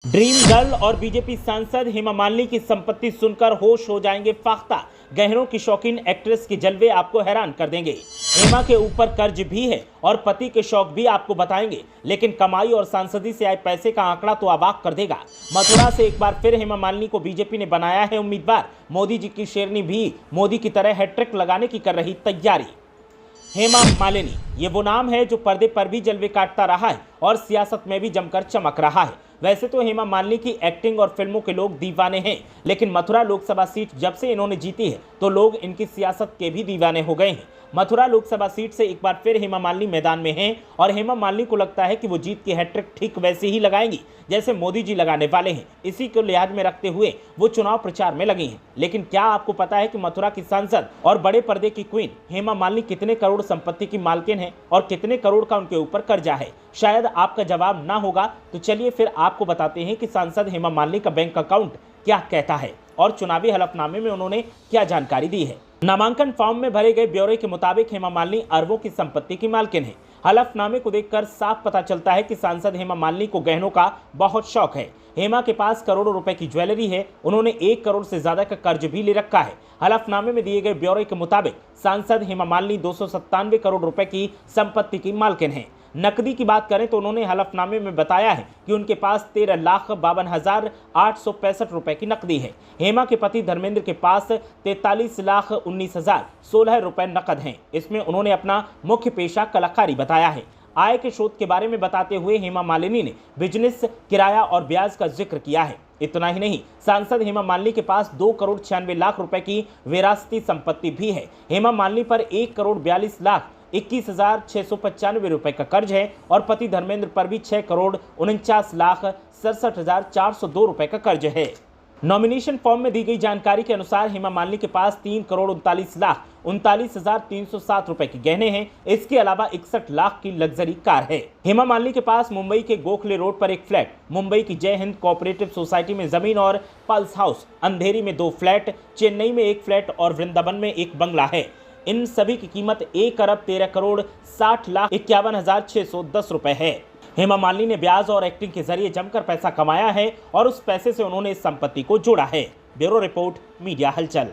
Dream girl और BJP सांसद हेमा मालिनी की संपत्ति सुनकर होश हो जाएंगे फाख्ता। गहनों की शौकीन एक्ट्रेस के जलवे आपको हैरान कर देंगे। हेमा के ऊपर कर्ज भी है और पति के शौक भी आपको बताएंगे, लेकिन कमाई और सांसदी से आए पैसे का आंकड़ा तो अवाक कर देगा। मथुरा से एक बार फिर हेमा मालिनी को बीजेपी ने बनाया है उम्मीदवार। मोदी जी की शेरनी भी मोदी की तरह हैट्रिक लगाने की कर रही तैयारी। हेमा मालिनी ये वो नाम है जो पर्दे पर भी जलवे काटता रहा है और सियासत में भी जमकर चमक रहा है। वैसे तो हेमा मालिनी की एक्टिंग और फिल्मों के लोग दीवाने हैं, लेकिन मथुरा लोकसभा सीट जब से इन्होंने जीती है तो लोग इनकी सियासत के भी दीवाने हो गए हैं। मथुरा लोकसभा सीट से एक बार फिर हेमा मालिनी मैदान में हैं और हेमा मालिनी को लगता है कि वो जीत की हैट्रिक ठीक वैसे ही लगाएंगी जैसे मोदी जी लगाने वाले हैं। इसी को लिहाज में रखते हुए वो चुनाव प्रचार में लगी हैं। लेकिन क्या आपको पता है कि मथुरा की सांसद और बड़े पर्दे की क्वीन हेमा मालिनी कितने करोड़ संपत्ति की मालकिन है और कितने करोड़ का उनके ऊपर कर्जा है? शायद आपका जवाब ना होगा, तो चलिए फिर आपको बताते हैं कि सांसद हेमा मालिनी का बैंक अकाउंट क्या कहता है और चुनावी हलफनामे में उन्होंने क्या जानकारी दी है। नामांकन फॉर्म में भरे गए ब्यौरे के मुताबिक हेमा मालिनी अरबों की संपत्ति की मालकिन है। हलफनामे को देखकर साफ पता चलता है कि सांसद हेमा मालिनी को गहनों का बहुत शौक है। हेमा के पास करोड़ों रुपए की ज्वेलरी है। उन्होंने 1 करोड़ से ज्यादा का कर्ज भी ले रखा है। हलफनामे में दिए गए ब्यौरे के मुताबिक सांसद हेमा मालिनी 297 करोड़ रुपए की संपत्ति की मालकिन है। नकदी की बात करें तो उन्होंने हलफनामे में बताया है कि उनके पास 13,52,865 रुपए की नकदी है। हेमा के पति धर्मेंद्र के पास 43,19,016 रुपए नकद हैं। इसमें उन्होंने अपना मुख्य पेशा कलाकारी बताया है। आय के स्रोत के बारे में बताते हुए हेमा मालिनी ने बिजनेस, किराया और ब्याज का जिक्र किया है। इतना ही नहीं, सांसद हेमा मालिनी के पास 2 करोड़ 96 लाख रुपए की विरासती संपत्ति भी है। हेमा मालिनी पर 1 करोड़ 42 लाख 21,695 रुपए का कर्ज है और पति धर्मेंद्र पर भी 6 करोड़ 49 लाख 67,402 रुपए का कर्ज है। नॉमिनेशन फॉर्म में दी गई जानकारी के अनुसार हेमा मालिनी के पास 3 करोड़ 39 लाख 39,307 रुपए के गहने हैं। इसके अलावा 61 लाख की लग्जरी कार है। हेमा मालिनी के पास मुंबई के गोखले रोड पर एक फ्लैट, मुंबई की जय हिंद कोऑपरेटिव सोसाइटी में जमीन और पल्स हाउस, अंधेरी में 2 फ्लैट, चेन्नई में 1 फ्लैट और वृंदावन में 1 बंगला है। इन सभी की कीमत 1 अरब 13 करोड़ 60 लाख 51,610 रुपए है। हेमा मालिनी ने ब्याज और एक्टिंग के जरिए जमकर पैसा कमाया है और उस पैसे से उन्होंने इस संपत्ति को जोड़ा है। ब्यूरो रिपोर्ट, मीडिया हलचल।